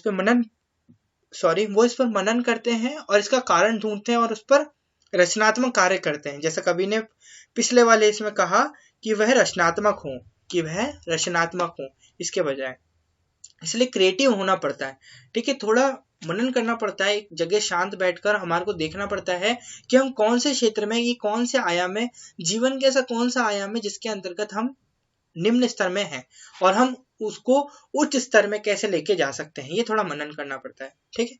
A: पर मनन करते हैं और इसका कारण ढूंढते हैं और उस पर रचनात्मक कार्य करते हैं। जैसा कवि ने पिछले वाले इसमें कहा कि वह रचनात्मक हो इसके बजाय, इसलिए क्रिएटिव होना पड़ता है। ठीक है, थोड़ा मनन करना पड़ता है, एक जगह शांत बैठकर हमारे को देखना पड़ता है कि हम कौन से क्षेत्र में, ये कौन से आयाम में, जीवन के ऐसा कौन सा आयाम है जिसके अंतर्गत हम निम्न स्तर में हैं और हम उसको उच्च स्तर में कैसे लेके जा सकते हैं, ये थोड़ा मनन करना पड़ता है। ठीक है,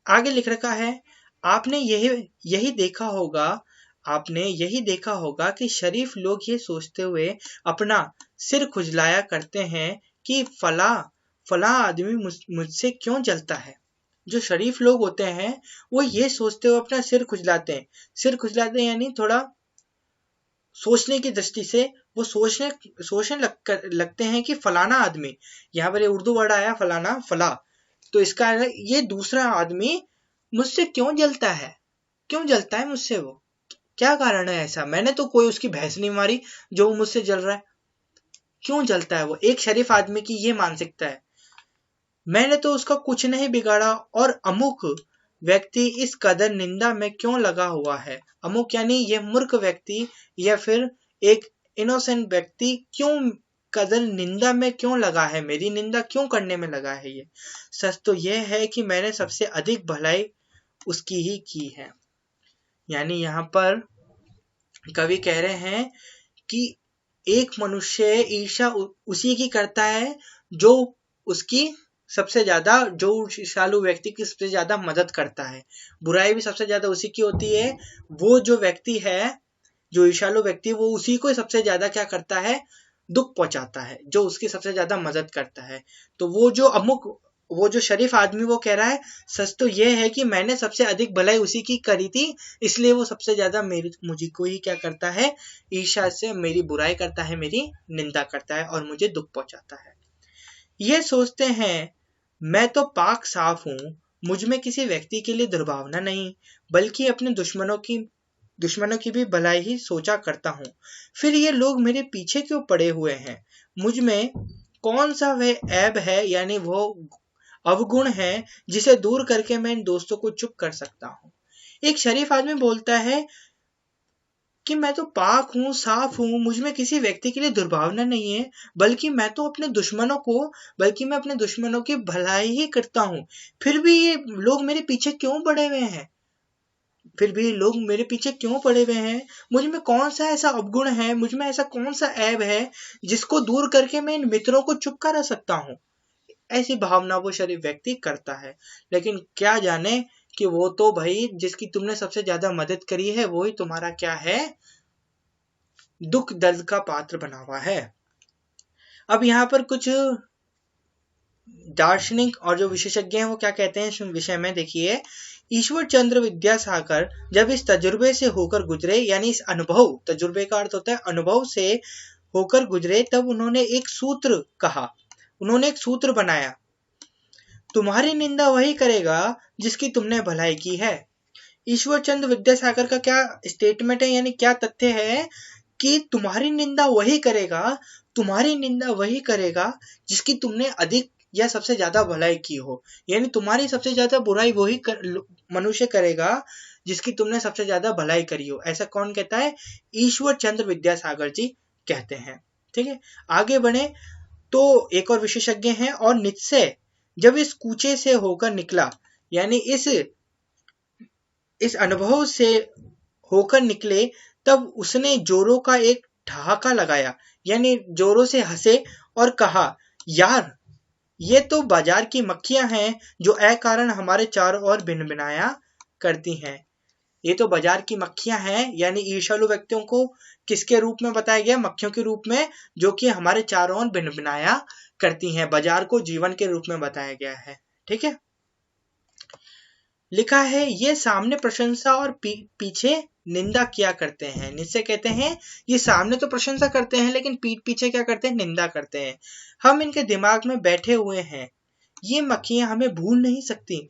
A: आगे लिख रखा है, आपने यही देखा होगा कि शरीफ लोग ये सोचते हुए अपना सिर खुजलाया करते हैं कि फला आदमी मुझसे क्यों जलता है। जो शरीफ लोग होते हैं वो ये सोचते हुए अपना सिर खुजलाते हैं, यानी थोड़ा सोचने की दृष्टि से वो सोचने लगते हैं कि फलाना आदमी, यहाँ पर ये उर्दू वर्ड आया फलाना, फला, तो इसका ये दूसरा आदमी मुझसे क्यों जलता है? क्यों जलता है मुझसे वो? क्या कारण है ऐसा? मैंने तो कोई उसकी भैंस नहीं मारी जो वो मुझसे जल रहा है। क्यों जलता है वो? एक शरीफ आदमी की ये मानसिकता है। मैंने तो उसका कुछ नहीं बिगाड़ा और अमुक व्यक्ति इस कदर निंदा में क्यों लगा हुआ है। अमुक यानी ये मूर्ख व्यक्ति या फिर एक इनोसेंट व्यक्ति क्यों कदर निंदा में क्यों लगा है, मेरी निंदा क्यों करने में लगा है। ये सच तो यह है कि मैंने सबसे अधिक भलाई उसकी ही की है। यानी यहाँ पर कवि कह रहे हैं कि एक मनुष्य ईर्ष्या उसी की करता है जो उसकी सबसे ज्यादा, जो ईर्ष्यालु व्यक्ति की सबसे ज्यादा मदद करता है। बुराई भी सबसे ज्यादा उसी की होती है। वो जो व्यक्ति है, जो ईर्ष्यालु व्यक्ति, वो उसी को सबसे ज्यादा क्या करता है, दुख पहुंचाता है, जो उसकी सबसे ज्यादा मदद करता है। तो वो जो शरीफ आदमी वो कह रहा है सच तो ये है कि मैंने सबसे अधिक भलाई उसी की करी थी, इसलिए वो सबसे ज्यादा मुझे को ही क्या करता है, ईर्ष्या से मेरी बुराई करता है, मेरी निंदा करता है और मुझे दुख पहुंचाता है। ये सोचते हैं मैं तो पाक साफ हूं, मुझ में किसी व्यक्ति के लिए दुर्भावना नहीं, बल्कि अपने दुश्मनों की भी भलाई ही सोचा करता हूँ। फिर ये लोग मेरे पीछे क्यों पड़े हुए हैं? मुझ में कौन सा वह ऐब है, यानी वो अवगुण है जिसे दूर करके मैं इन दोस्तों को चुप कर सकता हूँ। एक शरीफ आदमी बोलता है कि मैं तो पाक हूँ, साफ हूँ, मुझ में किसी व्यक्ति के लिए दुर्भावना नहीं है, बल्कि मैं अपने दुश्मनों की भलाई ही करता हूँ। फिर भी ये लोग मेरे पीछे क्यों पड़े हुए हैं? मुझ में कौन सा ऐसा अवगुण है, मुझ में ऐसा कौन सा ऐब है जिसको दूर करके मैं इन मित्रों को चुप करा सकता हूँ। ऐसी भावना वो शरीफ व्यक्ति करता है। लेकिन क्या जाने कि वो तो भाई जिसकी तुमने सबसे ज्यादा मदद करी है, वो ही तुम्हारा क्या है, दुख दर्द का पात्र बना हुआ है। अब यहाँ पर कुछ दार्शनिक और जो विशेषज्ञ हैं वो क्या कहते हैं इस विषय में, देखिए। ईश्वर चंद्र विद्यासागर जब इस तजुर्बे से होकर गुजरे, यानी इस अनुभव, तजुर्बे का अर्थ होता है अनुभव से होकर गुजरे, तब उन्होंने एक सूत्र कहा, उन्होंने एक सूत्र बनाया, तुम्हारी निंदा वही करेगा जिसकी तुमने भलाई की है। ईश्वर चंद्र विद्यासागर का क्या स्टेटमेंट है, यानी क्या तथ्य है कि तुम्हारी निंदा वही करेगा जिसकी तुमने अधिक या सबसे ज्यादा भलाई की हो। यानी तुम्हारी सबसे ज्यादा बुराई वही मनुष्य करेगा जिसकी तुमने सबसे ज्यादा भलाई करी हो। ऐसा कौन कहता है? ईश्वर चंद्र विद्यासागर जी कहते हैं। ठीक है, आगे बढ़े तो एक और विशेषज्ञ हैं, और नित्सय जब इस कूचे से होकर निकला, यानी इस अनुभव से होकर निकले, तब उसने जोरों का एक ठहाका लगाया, यानी जोरों से हंसे और कहा, यार ये तो बाजार की मक्खियां हैं जो अकारण हमारे चारों ओर भिनभिनाया करती हैं। ये तो बाजार की मक्खियां हैं, यानी ईर्ष्यालु व्यक्तियों को किसके रूप में बताया गया? मक्खियों के रूप में, जो कि हमारे चारों ओर भिनभिनाया करती हैं। बाजार को जीवन के रूप में बताया गया है। ठीक है, लिखा है ये सामने प्रशंसा और पीछे निंदा किया करते हैं। निश्चय कहते हैं ये सामने तो प्रशंसा करते हैं, लेकिन पीठ पीछे क्या करते हैं? निंदा करते हैं। हम इनके दिमाग में बैठे हुए हैं, ये मक्खियां हमें भूल नहीं सकती,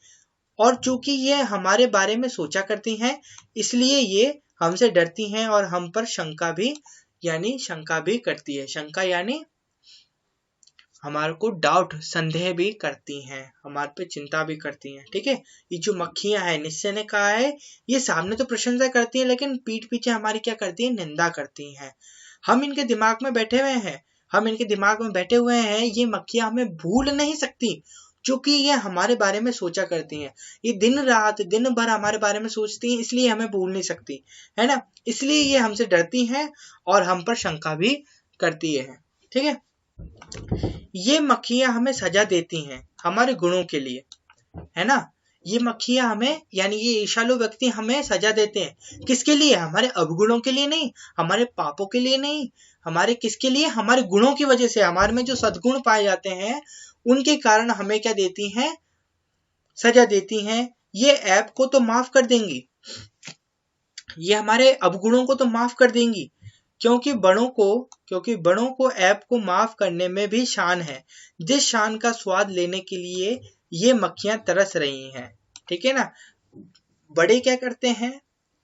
A: और चूंकि ये हमारे बारे में सोचा करती हैं, इसलिए ये हमसे डरती हैं और हम पर शंका भी करती है। शंका यानी हमारे को डाउट, संदेह भी करती हैं, हमारे पे चिंता भी करती हैं। ठीक है, ये जो मक्खियां हैं, निश्चय ने कहा है ये सामने तो प्रशंसा करती हैं, लेकिन पीठ पीछे हमारी क्या करती है? निंदा करती हैं। हम इनके दिमाग में बैठे हुए हैं, ये मक्खियां हमें भूल नहीं सकती, क्योंकि ये हमारे बारे में सोचा करती हैं। ये दिन भर हमारे बारे में सोचती हैं, इसलिए हमें भूल नहीं सकती, है ना। इसलिए ये हमसे डरती हैं और हम पर शंका भी करती है। ठीक है, ये मक्खियां हमें सजा देती हैं हमारे गुणों के लिए, है ना। ये मक्खियां हमें, यानी ये ईर्ष्यालु व्यक्ति हमें सजा देते हैं। किसके लिए? हमारे अवगुणों के लिए नहीं, हमारे पापों के लिए नहीं, हमारे किसके लिए? हमारे गुणों की वजह से, हमारे में जो सद्गुण पाए जाते हैं उनके कारण हमें क्या देती हैं? सजा देती हैं। ये ऐप को तो माफ कर देंगी, ये हमारे अवगुणों को तो माफ कर देंगी, क्योंकि बड़ों को ऐप को माफ करने में भी शान है, जिस शान का स्वाद लेने के लिए ये मक्खियां तरस रही हैं। ठीक है ना, बड़े क्या करते हैं,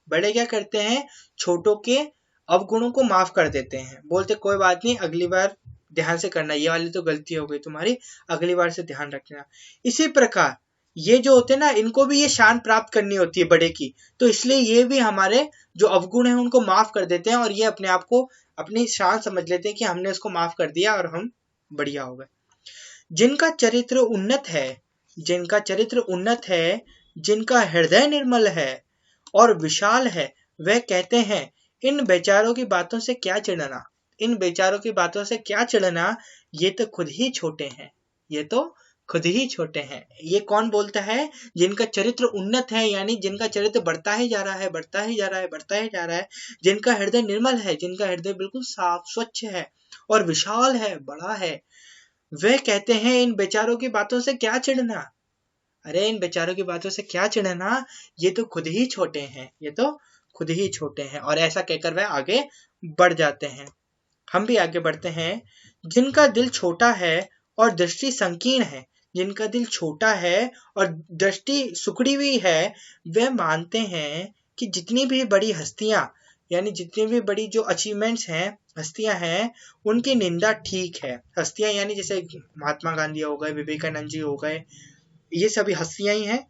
A: बड़े क्या करते हैं, छोटों के अवगुणों को माफ कर देते हैं, बोलते कोई बात नहीं, अगली बार ध्यान से करना, ये वाली तो गलती हो गई तुम्हारी, अगली बार से ध्यान रखना। इसी प्रकार ये जो होते हैं ना, इनको भी ये शान प्राप्त करनी होती है बड़े की, तो इसलिए ये भी हमारे जो अवगुण है उनको माफ कर देते हैं, और ये अपने आप को अपनी शान समझ लेते हैं कि हमने उसको माफ कर दिया और हम बढ़िया हो गए। जिनका चरित्र उन्नत है, जिनका चरित्र उन्नत है, जिनका हृदय निर्मल है और विशाल है, वह कहते हैं इन बेचारों की बातों से क्या चिढ़ना, इन बेचारों की बातों से क्या चिढ़ना, ये तो खुद ही छोटे हैं, ये तो खुद ही छोटे हैं। ये कौन बोलता है, जिनका चरित्र उन्नत है, यानी जिनका चरित्र बढ़ता ही जा रहा है, बढ़ता ही जा रहा है, बढ़ता ही जा रहा है, जिनका हृदय निर्मल है, जिनका हृदय बिल्कुल साफ स्वच्छ है और विशाल है, बड़ा है, वे कहते हैं इन बेचारों की बातों से क्या चिढ़ना। अरे इन बेचारों की बातों से क्या चिढ़ना, ये तो खुद ही छोटे हैं, ये तो खुद ही छोटे हैं। और ऐसा कहकर वह आगे बढ़ जाते हैं। हम भी आगे बढ़ते हैं। जिनका दिल छोटा है और दृष्टि संकीर्ण है, जिनका दिल छोटा है और दृष्टि सुकड़ी हुई है, वे मानते हैं कि जितनी भी बड़ी हस्तियां, यानी जितनी भी बड़ी जो अचीवमेंट्स हैं, हस्तियां हैं, उनकी निंदा ठीक है। हस्तियां यानी जैसे महात्मा गांधी हो गए, विवेकानंद जी हो गए, ये सभी हस्तियां ही हैं।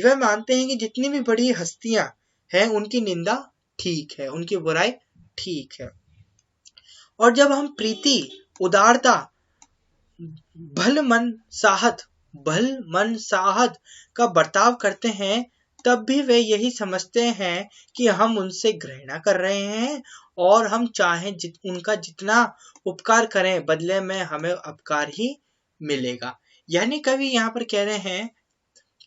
A: वह मानते हैं कि जितनी भी बड़ी हस्तियां हैं उनकी निंदा ठीक है, उनकी बुराई ठीक है। और जब हम प्रीति, उदारता, भल मन साहत का बर्ताव करते हैं, तब भी वे यही समझते हैं कि हम उनसे घृणा कर रहे हैं, और हम चाहें उनका जितना उपकार करें, बदले में हमें अपकार ही मिलेगा। यानी कवि यहाँ पर कह रहे हैं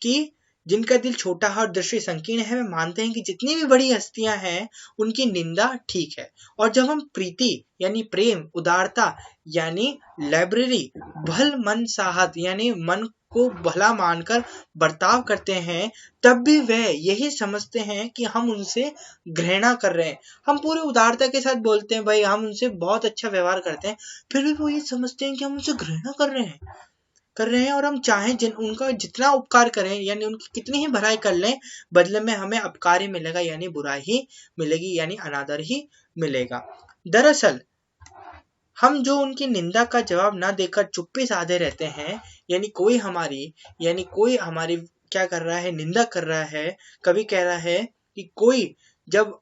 A: कि जिनका दिल छोटा है और दृष्टि संकीर्ण है, वे मानते हैं कि जितनी भी बड़ी हस्तियां हैं उनकी निंदा ठीक है। और जब हम प्रीति यानी प्रेम, उदारता यानी लाइब्रेरी, भल मन साहत यानी मन को भला मानकर बर्ताव करते हैं, तब भी वह यही समझते हैं कि हम उनसे घृणा कर रहे हैं। हम पूरे उदारता के साथ बोलते हैं, भाई हम उनसे बहुत अच्छा व्यवहार करते हैं, फिर भी वो ये समझते हैं कि हम उनसे घृणा कर रहे हैं, और हम चाहें उनका जितना उपकार करें, यानी उनकी कितनी ही भलाई कर लें, बदले में हमें अपकार ही मिलेगा, यानी बुराई ही मिलेगी, यानी अनादर ही मिलेगा। दरअसल हम जो उनकी निंदा का जवाब ना देकर चुप्पी साधे रहते हैं, यानी कोई हमारी क्या कर रहा है, निंदा कर रहा है। कवि कह रहा है कि कोई जब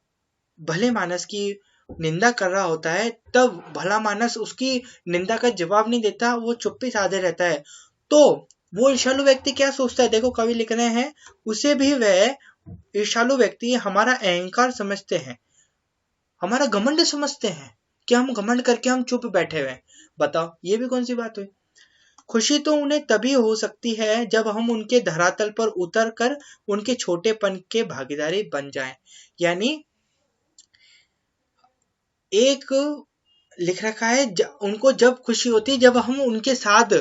A: भले मानस की निंदा कर रहा होता है, तब भला मानस उसकी निंदा का जवाब नहीं देता, वो चुप्पी साधे रहता है, तो वो ईर्ष्यालु व्यक्ति क्या सोचता है, देखो कवि लिख रहे हैं, उसे भी वह ईर्ष्यालु व्यक्ति हमारा अहंकार समझते हैं, हमारा घमंड समझते हैं, कि हम घमंड करके हम चुप बैठे हुए हैं। बताओ ये भी कौन सी बात हुई। खुशी तो उन्हें तभी हो सकती है जब हम उनके धरातल पर उतर कर उनके छोटेपन के भागीदारी बन जाएं। यानी एक लिख रखा है, उनको जब खुशी होती है जब हम उनके साथ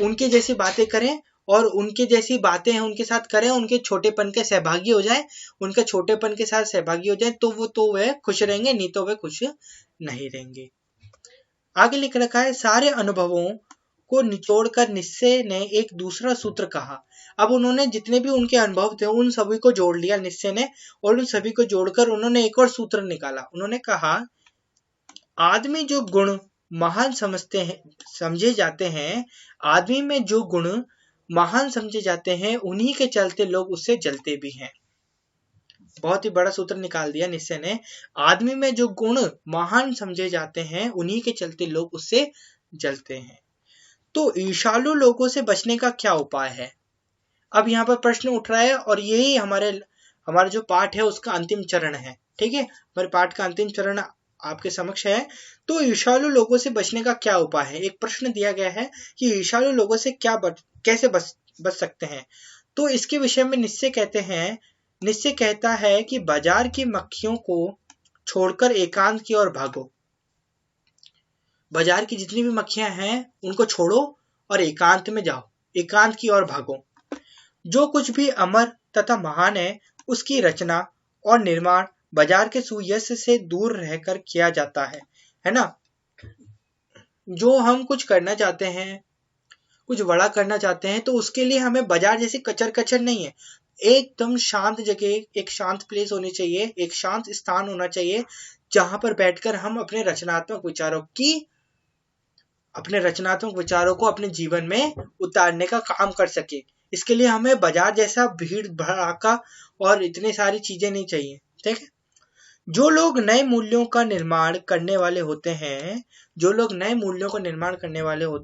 A: उनके जैसी बातें करें, और उनके जैसी बातें हैं उनके साथ करें, उनके छोटेपन के सहभागी हो जाएं, उनके छोटेपन के साथ सहभागी हो जाएं, तो वह खुश रहेंगे, नहीं तो वह खुश नहीं रहेंगे। आगे लिख रखा है, सारे अनुभवों को निचोड़कर निश्चय ने एक दूसरा सूत्र कहा। अब उन्होंने जितने भी उनके अनुभव थे उन सभी को जोड़ लिया निश्चय ने, और उन सभी को जोड़कर उन्होंने एक और सूत्र निकाला। उन्होंने कहा, आदमी जो गुण महान समझे जाते हैं, आदमी में जो गुण महान समझे जाते हैं, उन्हीं के चलते लोग उससे जलते भी हैं। बहुत ही बड़ा सूत्र निकाल दिया निश्चय ने। आदमी में जो गुण महान समझे जाते हैं, उन्हीं के चलते लोग उससे जलते हैं। तो ईर्ष्यालु लोगों से बचने का क्या उपाय है। अब यहाँ पर प्रश्न उठ रहा है, और यही हमारा जो पाठ है उसका अंतिम चरण है। ठीक है, हमारे पाठ का अंतिम चरण आपके समक्ष है। तो ईर्ष्यालु लोगों से बचने का क्या उपाय है। एक प्रश्न दिया गया है कि ईर्ष्यालु लोगों से कैसे बच सकते हैं। तो इसके विषय में निश्चय कहता है कि बाजार की मक्खियों को छोड़कर एकांत की ओर भागो। बाजार की जितनी भी मक्खियां हैं उनको छोड़ो और एकांत में जाओ, एकांत की ओर भागो। जो कुछ भी अमर तथा महान है, उसकी रचना और निर्माण बाजार के सुयश से दूर रहकर किया जाता है ना। जो हम कुछ करना चाहते हैं, कुछ बड़ा करना चाहते हैं तो उसके लिए हमें बाजार जैसे कचर कचर नहीं है, एकदम शांत जगह, एक शांत प्लेस होनी चाहिए, एक शांत स्थान होना चाहिए जहां पर बैठकर हम अपने रचनात्मक विचारों को अपने जीवन में उतारने का काम कर सके। इसके लिए हमें बाजार जैसा भीड़ भड़ाका और इतनी सारी चीजें नहीं चाहिए। ठीक है। जो लोग नए मूल्यों का निर्माण करने वाले होते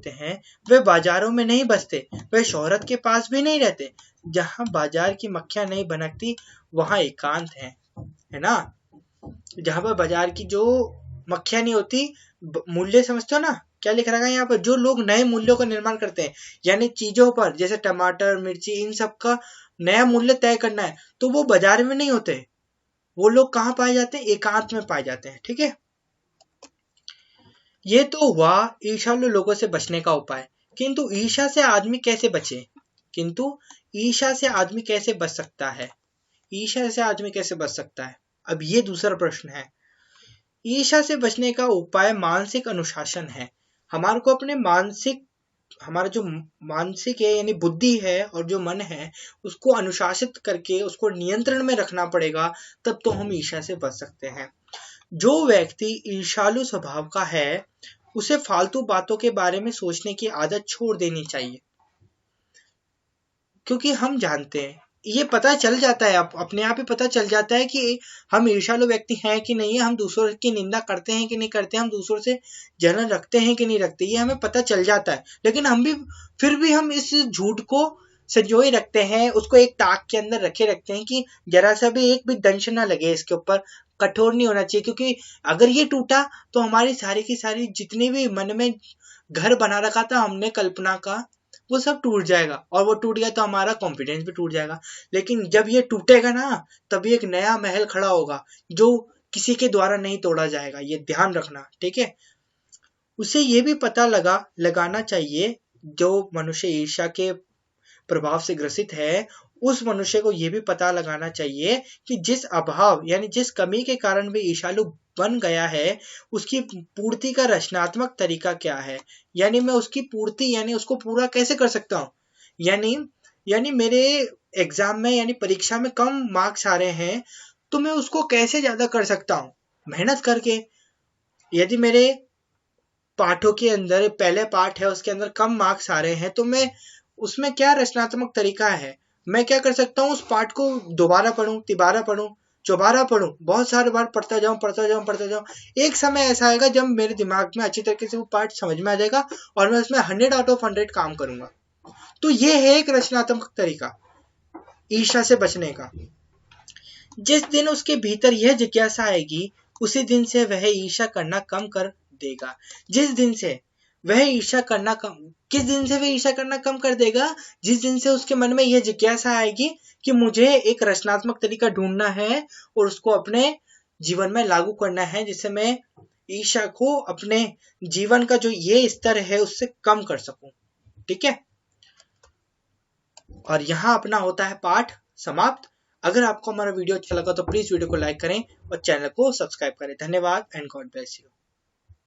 A: हैं, वे बाजारों में नहीं बसते, वे शोहरत के पास भी नहीं रहते। जहां बाजार की मक्खियां नहीं बनकती वहां एकांत है ना। जहां पर बाजार की जो मक्खियां नहीं होती, मूल्य समझते हो ना, क्या लिख रखा है यहाँ पर, जो लोग नए मूल्यों का निर्माण करते हैं, यानी चीजों पर जैसे टमाटर, मिर्ची, इन सब का नया मूल्य तय करना है, तो वो बाजार में नहीं होते, वो लोग कहाँ पाए जाते हैं, एकांत में पाए जाते हैं। ठीक है। ये तो हुआ ईर्ष्यालु लोगों से बचने का उपाय। किंतु ईर्ष्या से आदमी कैसे बचे? ईर्ष्या से आदमी कैसे बच सकता है? अब ये दूसरा प्रश्न है। ईर्ष्या से बचने का उपाय मानसिक अनुशासन है। हमारे को अपने हमारा जो मानसिक है यानी बुद्धि है और जो मन है उसको अनुशासित करके उसको नियंत्रण में रखना पड़ेगा, तब तो हम ईर्ष्या से बच सकते हैं। जो व्यक्ति ईर्ष्यालु स्वभाव का है उसे फालतू बातों के बारे में सोचने की आदत छोड़ देनी चाहिए, क्योंकि हम जानते हैं, ये पता चल जाता है, अपने आप ही पता चल जाता है कि हम ईर्ष्यालु व्यक्ति हैं कि नहीं है, हम दूसरों की निंदा करते हैं कि नहीं करते, हम दूसरों से जलन रखते हैं कि नहीं रखते, ये हमें पता चल जाता है। लेकिन फिर भी हम इस झूठ को संजोए रखते हैं, उसको एक ताक के अंदर रखते हैं कि जरा सा भी एक भी दंश ना लगे इसके ऊपर, कठोर नहीं होना चाहिए, क्योंकि अगर ये टूटा तो हमारी सारी की सारी जितनी भी मन में घर बना रखा था हमने कल्पना का, वो सब टूट जाएगा, और वो टूट गया तो हमारा कॉन्फिडेंस भी टूट जाएगा। लेकिन जब ये टूटेगा ना, तभी एक नया महल खड़ा होगा जो किसी के द्वारा नहीं तोड़ा जाएगा, ये ध्यान रखना। ठीक है। उसे ये भी पता लगाना चाहिए, जो मनुष्य ईर्ष्या के प्रभाव से ग्रसित है, उस मनुष्य को ये भी पता लगाना चाहिए कि जिस अभाव यानी जिस कमी के कारण भी ईर्ष्यालु बन गया है, उसकी पूर्ति का रचनात्मक तरीका क्या है, यानी मैं उसकी पूर्ति यानी उसको पूरा कैसे कर सकता हूँ। यानी मेरे एग्जाम में यानी परीक्षा में कम मार्क्स आ रहे हैं, तो मैं उसको कैसे ज्यादा कर सकता हूँ, मेहनत करके। यदि मेरे पाठों के अंदर पहले पाठ है उसके अंदर कम मार्क्स आ रहे हैं, तो मैं उसमें क्या रचनात्मक तरीका है, मैं क्या कर सकता हूँ, उस पाठ को दोबारा पढूं, तिबारा पढूं, चौबारा पढूं, बहुत सारे बार पढ़ता जाऊं। एक समय ऐसा आएगा जब मेरे दिमाग में अच्छी तरीके से वो पाठ समझ में आ जाएगा और मैं उसमें 100 आउट ऑफ 100 काम करूंगा। तो ये है एक रचनात्मक तरीका ईर्ष्या से बचने का। जिस दिन उसके भीतर यह जिज्ञासा आएगी, उसी दिन से वह ईर्ष्या करना कम कर देगा। किस दिन से वह ईर्ष्या करना कम कर देगा? जिस दिन से उसके मन में यह जिज्ञासा आएगी कि मुझे एक रचनात्मक तरीका ढूंढना है और उसको अपने जीवन में लागू करना है, जिससे मैं ईर्ष्या को अपने जीवन का जो ये स्तर है उससे कम कर सकूं। ठीक है। और यहाँ अपना होता है पाठ समाप्त। अगर आपको हमारा वीडियो अच्छा लगा तो प्लीज वीडियो को लाइक करें और चैनल को सब्सक्राइब करें। धन्यवाद एंड गॉड ब्लेस यू।